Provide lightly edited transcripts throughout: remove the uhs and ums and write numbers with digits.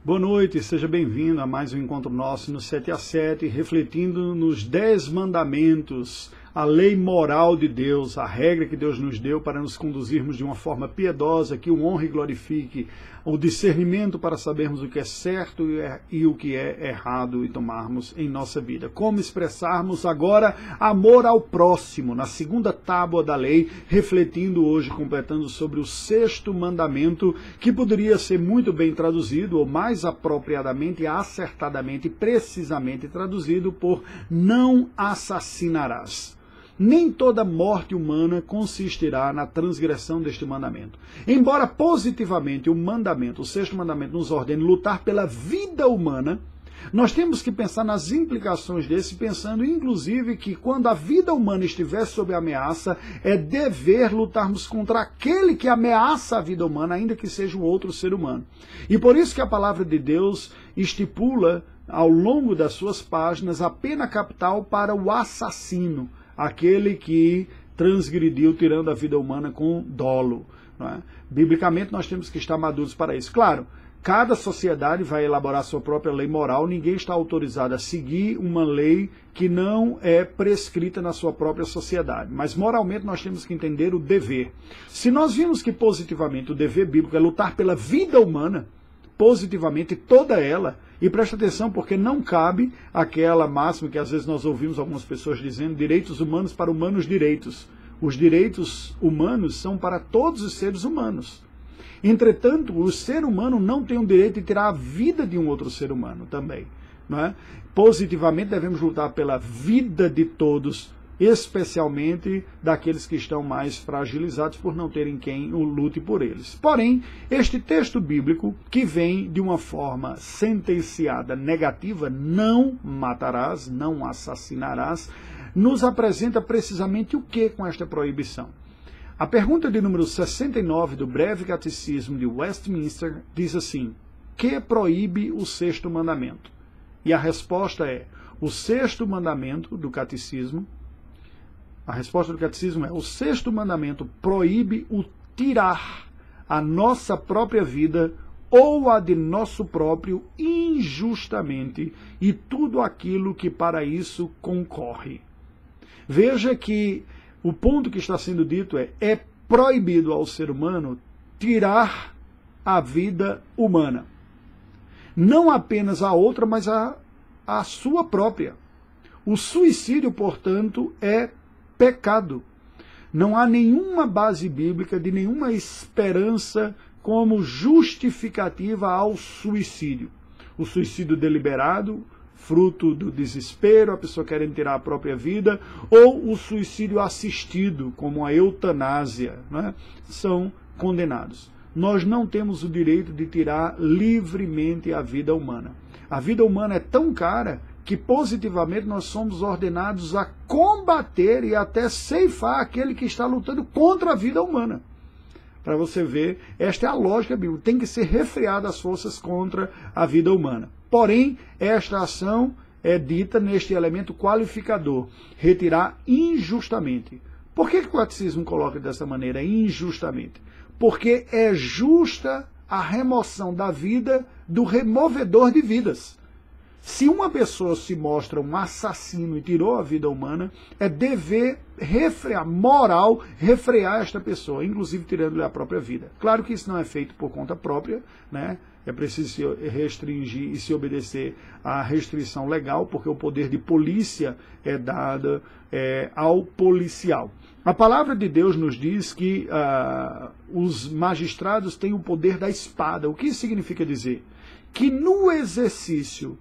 Boa noite, seja bem-vindo a mais um encontro nosso no 7 a 7, refletindo nos 10 mandamentos, a lei moral de Deus, a regra que Deus nos deu para nos conduzirmos de uma forma piedosa, que o honre e glorifique, o discernimento para sabermos o que é certo e o que é errado e tomarmos em nossa vida. Como expressarmos agora amor ao próximo, na segunda tábua da lei, refletindo hoje, completando sobre o 6º mandamento, que poderia ser muito bem traduzido, ou mais apropriadamente, acertadamente, precisamente traduzido por não assassinarás. Nem toda morte humana consistirá na transgressão deste mandamento. Embora positivamente o 6º mandamento nos ordene lutar pela vida humana, nós temos que pensar nas implicações desse, pensando inclusive que quando a vida humana estiver sob ameaça, é dever lutarmos contra aquele que ameaça a vida humana, ainda que seja um outro ser humano. E por isso que a palavra de Deus estipula, ao longo das suas páginas, a pena capital para o assassino, aquele que transgrediu, tirando a vida humana com dolo. Não é? Biblicamente nós temos que estar maduros para isso. Claro, cada sociedade vai elaborar sua própria lei moral, ninguém está autorizado a seguir uma lei que não é prescrita na sua própria sociedade. Mas moralmente nós temos que entender o dever. Se nós vimos que positivamente o dever bíblico é lutar pela vida humana, positivamente toda ela, e presta atenção porque não cabe aquela máxima que às vezes nós ouvimos algumas pessoas dizendo, direitos humanos para humanos direitos. Os direitos humanos são para todos os seres humanos. Entretanto, o ser humano não tem o direito de tirar a vida de um outro ser humano também. Não é? Positivamente devemos lutar pela vida de todos, especialmente daqueles que estão mais fragilizados por não terem quem o lute por eles. Porém, este texto bíblico, que vem de uma forma sentenciada negativa, não matarás, não assassinarás, nos apresenta precisamente o que com esta proibição? A pergunta de número 69 do Breve Catecismo de Westminster diz assim: que proíbe o 6º mandamento? E a resposta é: o 6º mandamento do catecismo, a resposta do catecismo é: o 6º mandamento proíbe o tirar a nossa própria vida ou a de nosso próprio injustamente e tudo aquilo que para isso concorre. Veja que o ponto que está sendo dito é proibido ao ser humano tirar a vida humana. Não apenas a outra, mas a sua própria. O suicídio, portanto, é pecado. Não há nenhuma base bíblica de nenhuma esperança como justificativa ao suicídio. O suicídio deliberado, fruto do desespero, a pessoa querendo tirar a própria vida, ou o suicídio assistido, como a eutanásia, né, são condenados. Nós não temos o direito de tirar livremente a vida humana. A vida humana é tão cara que positivamente nós somos ordenados a combater e até ceifar aquele que está lutando contra a vida humana. Para você ver, esta é a lógica bíblica, tem que ser refreada as forças contra a vida humana. Porém, esta ação é dita neste elemento qualificador, retirar injustamente. Por que o catecismo coloca dessa maneira, injustamente? Porque é justa a remoção da vida do removedor de vidas. Se uma pessoa se mostra um assassino e tirou a vida humana, é dever refrear, moral, refrear esta pessoa, inclusive tirando-lhe a própria vida. Claro que isso não é feito por conta própria, né? É preciso se restringir e se obedecer à restrição legal, porque o poder de polícia é dado ao policial. A palavra de Deus nos diz que os magistrados têm o poder da espada. O que isso significa dizer? Que no exercício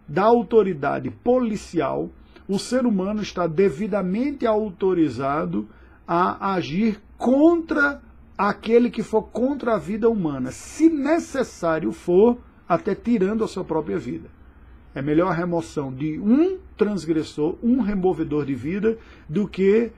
da autoridade policial, o ser humano está devidamente autorizado a agir contra aquele que for contra a vida humana, se necessário for, até tirando a sua própria vida. É melhor a remoção de um transgressor, um removedor de vida, do que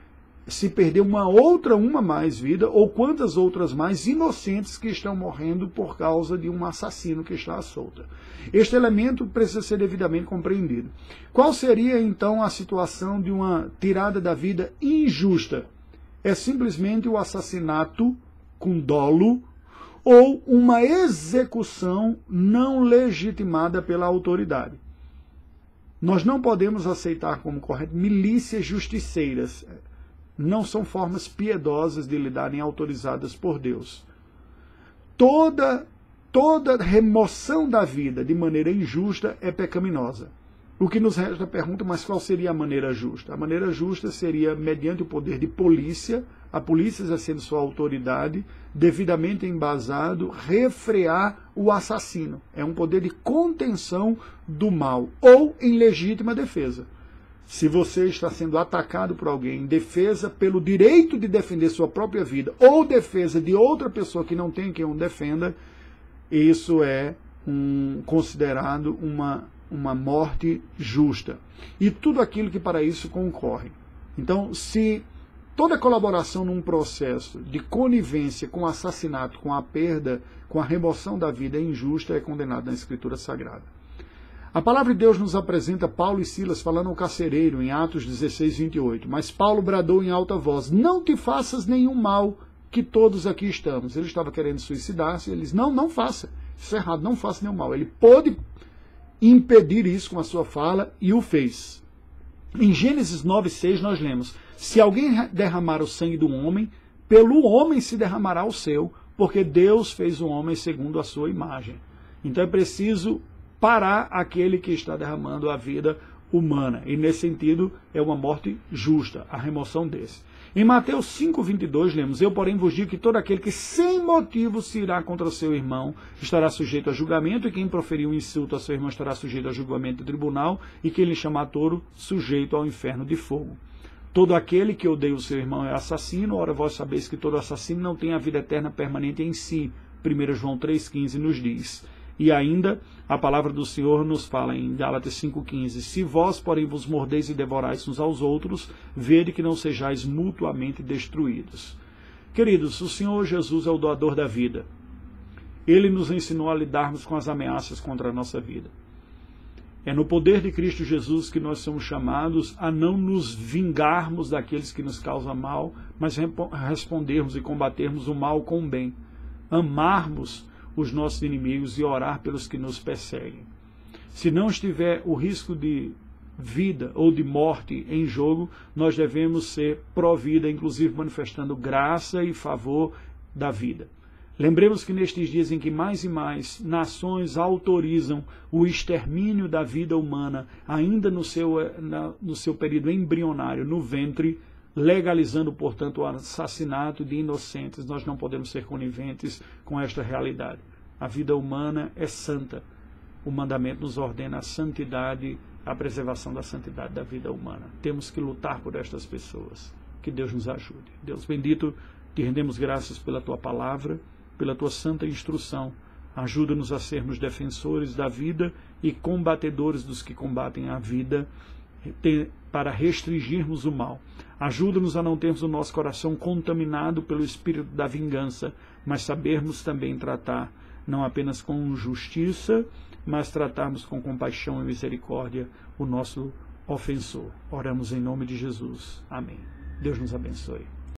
se perder uma mais vida, ou quantas outras mais inocentes que estão morrendo por causa de um assassino que está à solta. Este elemento precisa ser devidamente compreendido. Qual seria, então, a situação de uma tirada da vida injusta? É simplesmente o assassinato com dolo, ou uma execução não legitimada pela autoridade. Nós não podemos aceitar como correto milícias justiceiras. Não são formas piedosas de lidarem autorizadas por Deus. Toda remoção da vida de maneira injusta é pecaminosa. O que nos resta a pergunta, mas qual seria a maneira justa? A maneira justa seria mediante o poder de polícia, a polícia exercendo sua autoridade, devidamente embasado, refrear o assassino. É um poder de contenção do mal, ou em legítima defesa. Se você está sendo atacado por alguém em defesa pelo direito de defender sua própria vida, ou defesa de outra pessoa que não tem quem o defenda, isso é considerado uma morte justa. E tudo aquilo que para isso concorre. Então, se toda colaboração num processo de conivência com o assassinato, com a perda, com a remoção da vida é injusta, é condenada na Escritura Sagrada. A palavra de Deus nos apresenta Paulo e Silas falando ao carcereiro em Atos 16, 28. Mas Paulo bradou em alta voz: não te faças nenhum mal, que todos aqui estamos. Ele estava querendo suicidar-se, eles, não faça, isso é errado, não faça nenhum mal. Ele pôde impedir isso com a sua fala e o fez. Em Gênesis 9:6 nós lemos: se alguém derramar o sangue do homem, pelo homem se derramará o seu, porque Deus fez o homem segundo a sua imagem. Então é preciso parar aquele que está derramando a vida humana. E nesse sentido é uma morte justa, a remoção desse. Em Mateus 5:22 lemos: eu, porém, vos digo que todo aquele que sem motivo se irá contra o seu irmão estará sujeito a julgamento, e quem proferir um insulto a seu irmão estará sujeito a julgamento do tribunal, e quem lhe chamar tolo, sujeito ao inferno de fogo. Todo aquele que odeia o seu irmão é assassino, ora vós sabeis que todo assassino não tem a vida eterna permanente em si. 1 João 3,15 nos diz. E ainda, a palavra do Senhor nos fala em Gálatas 5,15: se vós, porém, vos mordeis e devorais uns aos outros, vede que não sejais mutuamente destruídos. Queridos, o Senhor Jesus é o doador da vida. Ele nos ensinou a lidarmos com as ameaças contra a nossa vida. É no poder de Cristo Jesus que nós somos chamados a não nos vingarmos daqueles que nos causam mal, mas respondermos e combatermos o mal com o bem. Amarmos os nossos inimigos e orar pelos que nos perseguem. Se não estiver o risco de vida ou de morte em jogo, nós devemos ser pró-vida, inclusive manifestando graça e favor da vida. Lembremos que nestes dias em que mais e mais nações autorizam o extermínio da vida humana, ainda no seu período embrionário, no ventre, legalizando, portanto, o assassinato de inocentes, nós não podemos ser coniventes com esta realidade. A vida humana é santa. O mandamento nos ordena a santidade, a preservação da santidade da vida humana. Temos que lutar por estas pessoas. Que Deus nos ajude. Deus bendito, te rendemos graças pela tua palavra, pela tua santa instrução. Ajuda-nos a sermos defensores da vida e combatedores dos que combatem a vida, para restringirmos o mal. Ajuda-nos a não termos o nosso coração contaminado pelo espírito da vingança, mas sabermos também tratar, não apenas com justiça, mas tratarmos com compaixão e misericórdia o nosso ofensor. Oramos em nome de Jesus. Amém. Deus nos abençoe.